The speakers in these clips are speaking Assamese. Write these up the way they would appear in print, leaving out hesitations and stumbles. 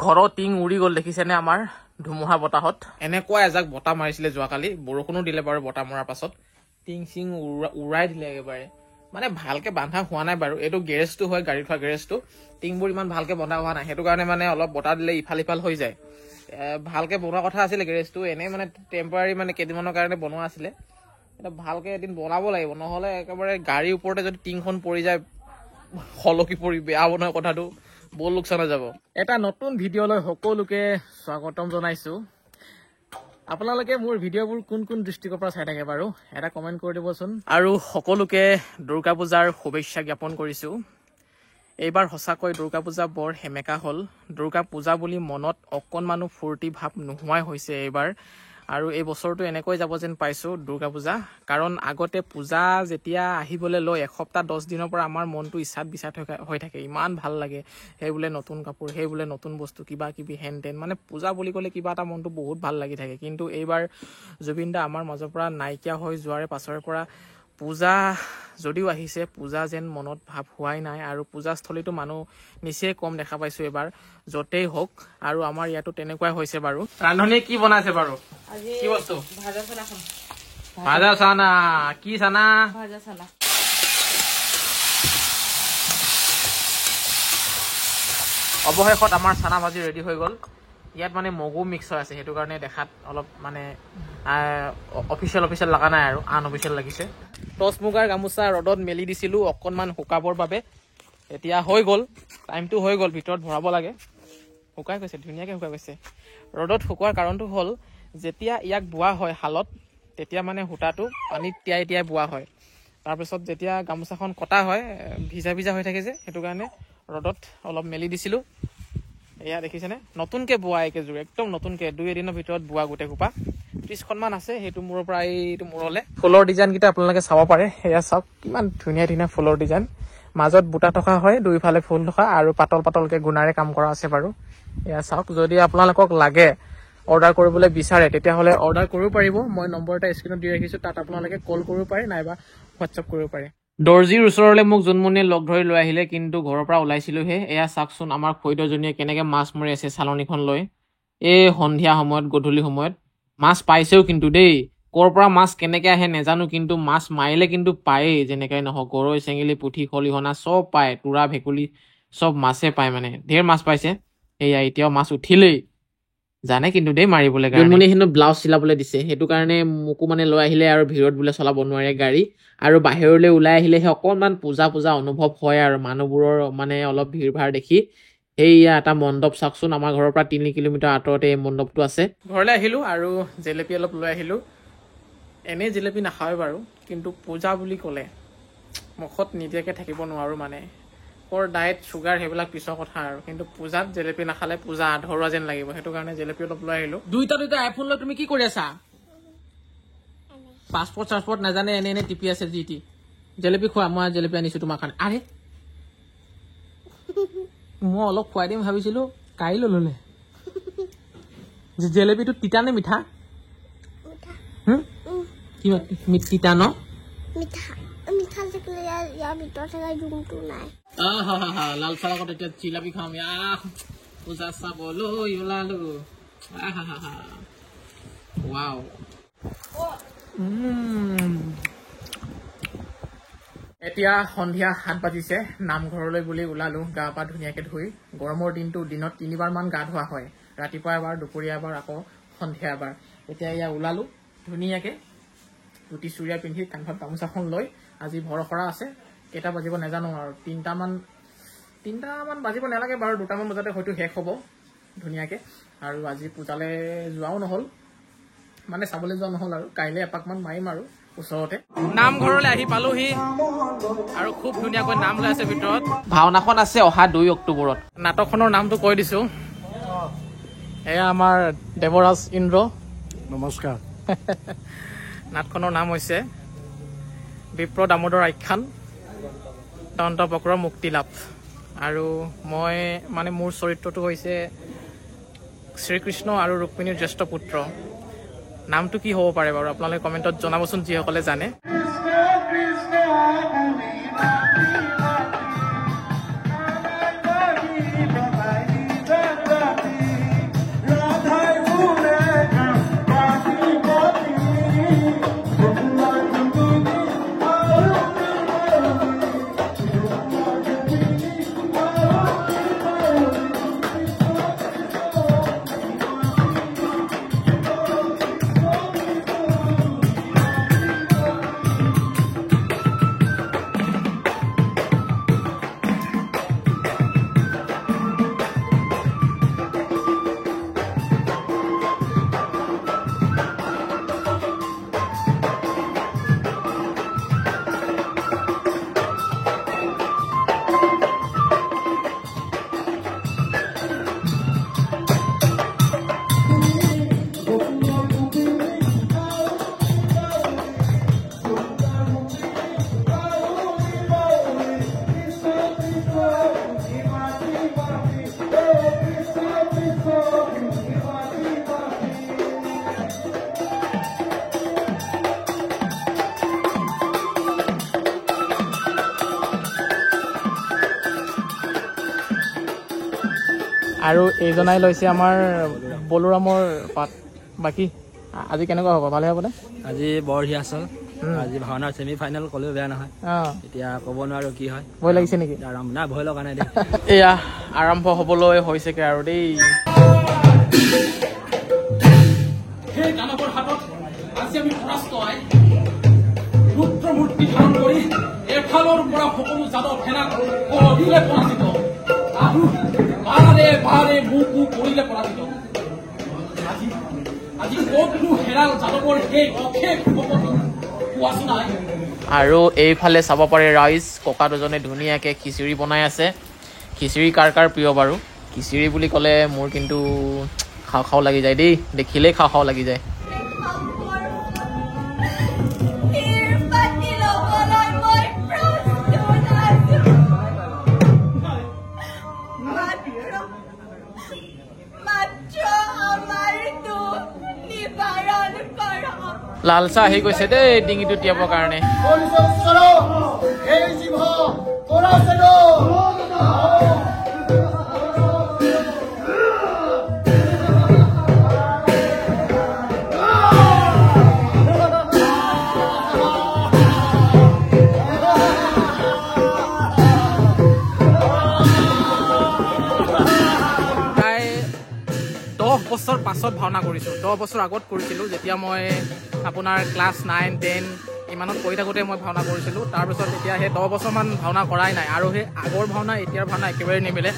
ঘৰৰ টিং উৰি গ'ল দেখিছেনে আমাৰ ধুমুহা বতাহত এনেকুৱা এজাক বতাহ মাৰিছিলে যোৱাকালি বৰষুণো দিলে বাৰু বতাহ মৰাৰ পাছত টিং চিং উৰাই দিলে একেবাৰে মানে ভালকে বান্ধা হোৱা নাই বাৰু এইটো গেৰেজটো হয় গাড়ী থোৱা গেৰেজটো টিংবোৰ ইমান ভালকে বন্ধা হোৱা নাই সেইটো কাৰণে মানে অলপ বতাহ দিলে ইফাল ইফাল হৈ যায় ভালকে বনোৱা কথা আছিলে গেৰেজটো এনেই মানে টেম্পৰাৰী মানে কেইদিনমানৰ কাৰণে বনোৱা আছিলে এটা ভালকে এদিন বনাব লাগিব নহ'লে একেবাৰে গাড়ীৰ ওপৰতে যদি টিংখন পৰি যায় হলকি পৰি বেয়া বনোৱা কথাটো বহুত লোকচান হৈ যাব এটা নতুন ভিডিঅ'লৈ সকলোকে স্বাগতম জনাইছো আপোনালোকে মোৰ ভিডিঅ'বোৰ কোন কোন দৃষ্টিকোণৰ পৰা চাই থাকে বাৰু এটা কমেন্ট কৰি দিবচোন আৰু সকলোকে দুৰ্গা পূজাৰ শুভেচ্ছা জ্ঞাপন কৰিছো এইবাৰ সঁচাকৈ দুৰ্গা পূজা বৰ হেমেকা হ'ল দুৰ্গা পূজা বুলি মনত অকণমানো ফূৰ্তি ভাৱ নোহোৱাই হৈছে এইবাৰ আৰু এই বছৰটো এনেকৈ যাব যেন পাইছো দুৰ্গা পূজা কাৰণ আগতে পূজা যেতিয়া আহিবলৈ লৈ এসপ্তাহ 10 দিনৰ পৰা আমাৰ মনটো ইচ্ছাত বিচাত হৈ থাকে ইমান ভাল লাগে সেই বোলে নতুন কাপোৰ সেই বোলে নতুন বস্তু কিবা কিবি হেন তেন মানে পূজা বুলি ক'লে কিবা এটা মনটো বহুত ভাল লাগি থাকে কিন্তু এইবাৰ জুবিন দা আমাৰ মাজৰ পৰা নাইকিয়া হৈ যোৱাৰ পাছৰ পৰা পূজা যদিও আহিছে পূজা যেন মনত ভাৱ হোৱাই নাই আৰু পূজাস্থলীতো মানুহ নিচেই কম দেখা পাইছো এবাৰ যতেই হওক আৰু আমাৰ ইয়াতো তেনেকুৱাই হৈছে বাৰু ৰান্ধনীয়ে কি বনাইছে বাৰু কি বস্তু ভাজা চানা কি চানা ভাজা চানা অৱশেষত আমাৰ চানা ভাজি ৰেডি হৈ গ'ল ইয়াত মানে মগু মিক্স হৈ আছে সেইটো কাৰণে দেখাত অলপ মানে অফিচিয়েল লগা নাই আৰু আনঅফিচিয়েল লাগিছে টচ মুগাৰ গামোচা ৰ'দত মেলি দিছিলোঁ অকণমান শুকাবৰ বাবে এতিয়া হৈ গ'ল টাইমটো হৈ গ'ল ভিতৰত ভৰাব লাগে শুকাই গৈছে ধুনীয়াকৈ শুকাই গৈছে ৰ'দত শুকোৱাৰ কাৰণটো হ'ল যেতিয়া ইয়াক বোৱা হয় শালত তেতিয়া মানে সূতাটো পানীত তিয়াই তিয়াই বোৱা হয় তাৰপিছত যেতিয়া গামোচাখন কটা হয় ভিজা ভিজা হৈ থাকে যে সেইটো কাৰণে ৰ'দত অলপ মেলি দিছিলোঁ এয়া দেখিছেনে নতুনকৈ বোৱা একেযোৰ একদম নতুনকৈ 2 এদিনৰ ভিতৰত বোৱা গোটেই সোপা 30খনমান আছে সেইটো মূৰৰ পৰা এইটো মূৰলৈ ফুলৰ ডিজাইনকেইটা আপোনালোকে চাব পাৰে এয়া চাওক কিমান ধুনীয়া ধুনীয়া ফুলৰ ডিজাইন মাজত বুটা থকা হয় দুইফালে ফুল থকা আৰু পাতল পাতলকৈ গুণাৰে কাম কৰা আছে বাৰু এয়া চাওক যদি আপোনালোকক লাগে অৰ্ডাৰ কৰিবলৈ বিচাৰে তেতিয়াহ'লে অৰ্ডাৰ কৰিব পাৰিব মই নম্বৰ এটা স্ক্ৰীনত দি ৰাখিছোঁ তাত আপোনালোকে কল কৰিব পাৰে নাইবা হোৱাটছআপ কৰিব পাৰে দৰ্জিৰ ওচৰলৈ মোক জোনমনিয়ে লগ ধৰি লৈ আহিলে কিন্তু ঘৰৰ পৰা ওলাইছিলোহে এয়া চাওকচোন আমাৰ খৈদজনীয়ে কেনেকৈ মাছ মাৰি আছে চালনীখন লৈ এই সন্ধিয়া সময়ত গধূলি সময়ত মাছ পাইছেও কিন্তু দেই ক'ৰ পৰা মাছ কেনেকৈ আহে নেজানো কিন্তু মাছ মাৰিলে কিন্তু পায়েই যেনেকৈ নহওক গৰৈ চেঙেলী পুঠি খলিহনা চব পায় তোৰা ভেকুলী চব মাছে পায় মানে ঢেৰ মাছ পাইছে এয়া এতিয়াও মাছ উঠিলেই জানে কিন্তু দেই মাৰিবলৈ জোনমনিয়ে কিন্তু ব্লাউজ চিলাবলৈ দিছে সেইটো কাৰণে মোকো মানে লৈ আহিলে আৰু ভিৰত বোলে চলাব নোৱাৰে গাড়ী আৰু বাহিৰলৈ ওলাই আহিলেহে অকণমান পূজা পূজা অনুভৱ হয় আৰু মানুহবোৰৰ মানে অলপ ভিৰ ভাৰ দেখি এইয়া এটা মণ্ডপ চাওকচোন আমাৰ ঘৰৰ পৰা 3 কিলোমিটাৰ আঁতৰতে এই মণ্ডপটো আছে ঘৰলৈ আহিলোঁ আৰু জেলেপি অলপ লৈ আহিলোঁ এনেই জেলেপি নাখাওঁৱে বাৰু কিন্তু পূজা বুলি ক'লে মুখত নিদিয়াকৈ থাকিব নোৱাৰোঁ মানে কৰ ডায়েট চুগাৰ সেইবিলাক পিছৰ কথা আৰু কিন্তু পূজাত জেলেপি নাখালে পূজা আধৰুৱা যেন লাগিব সেইটো কাৰণে জেলেপি অলপ লৈ আহিলোঁ দুইটা আইফোন লৈ তুমি কি কৰি আছা পাছপৰ্ট চাছপৰ্ট নাজানে এনে টিপি আছে যি টি জেলেপি খোৱা মই জেলেপি আনিছোঁ তোমাৰ কাৰণে আৰে মই অলপ খুৱাই দিম ভাবিছিলোঁ কাই ল'লে জেলেপিটো তিতা নে মিঠা তিতা ন লাল চাহ লগত এতিয়া জিলাপি খাম পূজা চাবলৈ ওলালো ৱাও এতিয়া সন্ধিয়া 7 বাজিছে নামঘৰলৈ বুলি ওলালো গা পা ধুনীয়াকৈ ধুই গৰমৰ দিনটো দিনত 3বাৰমান গা ধোৱা হয় ৰাতিপুৱা এবাৰ দুপৰীয়া এবাৰ আকৌ সন্ধিয়া এবাৰ এতিয়া এয়া ওলালো ধুনীয়াকৈ ধুতি চুৰিয়া পিন্ধি কান্ধত গামোচাখন লৈ আজি ভৰসৰা আছে কেইটা বাজিব নাজানো আৰু 3টামান বাজিব নালাগে বাৰু 2টামান বজাতে হয়তো শেষ হ'ব ধুনীয়াকৈ আৰু আজি পূজালৈ যোৱাও নহ'ল মানে চাবলৈ যোৱা নহ'ল আৰু কাইলৈ এপাকমান মাৰিম আৰু ওচৰতে নামঘৰলৈ আহি পালোহি আৰু খুব ধুনীয়াকৈ নাম লৈ আছে ভিতৰত ভাওনাখন আছে অহা 2 অক্টোবৰত নাটকখনৰ নামটো কৈ দিছোঁ এয়া আমাৰ দেৱৰাজ ইন্দ্ৰ নমস্কাৰ নাটখনৰ নাম হৈছে বিপ্ৰ দামোদৰ আখ্যান দন্তবক্ৰৰ মুক্তিলাভ আৰু মই মানে মোৰ চৰিত্ৰটো হৈছে শ্ৰীকৃষ্ণ আৰু ৰুক্মিণীৰ জ্যেষ্ঠ পুত্ৰ নামটো কি হ'ব পাৰে বাৰু আপোনালোকে কমেণ্টত জনাবচোন যিসকলে জানে আৰু এইজনাই লৈছে আমাৰ বলোৰামৰ পাত। বাকী আজি কেনেকুৱা হ'ব, ভালে হ'বনে? আজি বঢ়িয়া চল। আজি ভাওনাৰ ছেমি ফাইনেল ক'লেও বেয়া নহয়। এতিয়া ক'ব নোৱাৰো কি হয়। ভয় লাগিছে নেকি? না ভয় লগা নাই দেই। এয়া আৰম্ভ হ'বলৈ হৈছেগে আৰু দেই। সেই দানৱৰ হাতত আজি আমি পৰাস্ত হয় ৰুদ্ৰ মূৰ্তি ধাৰণ কৰি এফালৰ পৰা সকলো যাদৱ সেনাক কৰিলে পৰাজিত আৰু বাৰে বাৰে মুকু কৰিলে পৰাজিত। আজি ক'তনো হেৰাল যাদৱৰ সেই অশেষ শপত পোৱাছো নাই। আৰু এইফালে চাব পাৰে ৰাইজ, ককা দুজনে ধুনীয়াকৈ খিচিৰি বনাই আছে। খিচিৰি কাৰ কাৰ প্ৰিয় বাৰু? খিচিৰি বুলি ক'লে মোৰ কিন্তু খাওঁ খাওঁ লাগি যায় দেই, দেখিলেই খাওঁ খাওঁ লাগি যায়। লাল চাহ আহি গৈছে দেই ডিঙিটো তিয়াবৰ কাৰণে। বছৰ পাছত ভাওনা কৰিছোঁ, 10 বছৰ আগত কৰিছিলোঁ, যেতিয়া মই আপোনাৰ ক্লাছ 9, 10 ইমানত পঢ়ি থাকোঁতে মই ভাওনা কৰিছিলোঁ। তাৰপিছত এতিয়া সেই 10 বছৰমান ভাওনা কৰাই নাই। আৰু সেই আগৰ ভাওনা এতিয়াৰ ভাওনা একেবাৰে নিমিলে।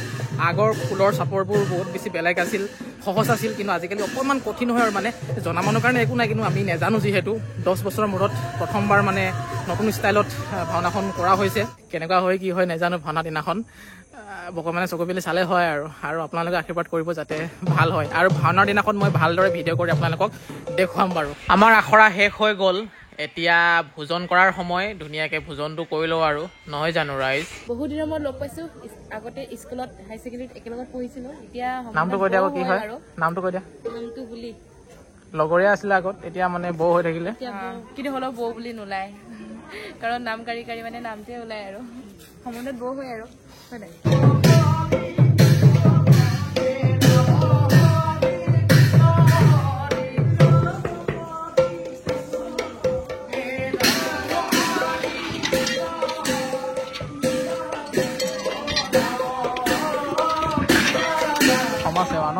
আগৰ ফুলৰ চাপৰবোৰ বহুত বেছি বেলেগ আছিল, সহজ আছিল, কিন্তু আজিকালি অকণমান কঠিন হয়। আৰু মানে জনা মানুহৰ কাৰণে একো নাই, কিন্তু আমি নাজানো যিহেতু 10 বছৰৰ মূৰত প্ৰথমবাৰ মানে নতুন ষ্টাইলত ভাওনাখন কৰা হৈছে। কেনেকুৱা হয় কি হয় নাজানো। ভাওনা দিনাখন ভগৱানে চকু মেলি চালে হয় আৰু আপোনালোকে আশীৰ্বাদ কৰিব যাতে ভাল হয়। আৰু ভাওনাৰ দিনাখন মই ভালদৰে ভিডিঅ' কৰি আপোনালোকক দেখুৱাম বাৰু। আমাৰ আখৰা শেষ হৈ গ'ল, এতিয়া ভোজন কৰাৰ সময়। ধুনীয়াকৈ ভোজনটো কৰি লওঁ আৰু, নহয় জানো ৰাইজ? বহুত দিনৰ মূৰত লগ পাইছোঁ। আগতে স্কুলত হাই ছেকেণ্ডেৰীত একেলগত পঢ়িছিলোঁ। এতিয়া নামটো কৈ দিয়া আকৌ, কি হয় নামটো কৈ দিয়া। নামটো বুলি লগৰীয়া আছিলে আগত, এতিয়া মানে বৌ হৈ থাকিলে। কিন্তু হ'লেও বৌ বুলি নোলায়, কাৰণ নাম কাঢ়ি কাঢ়ি মানে নামটোৱে ওলায় আৰু সম্বন্ধত বৌ হয় আৰু, হয় নাই? সমাজ সেৱা ন।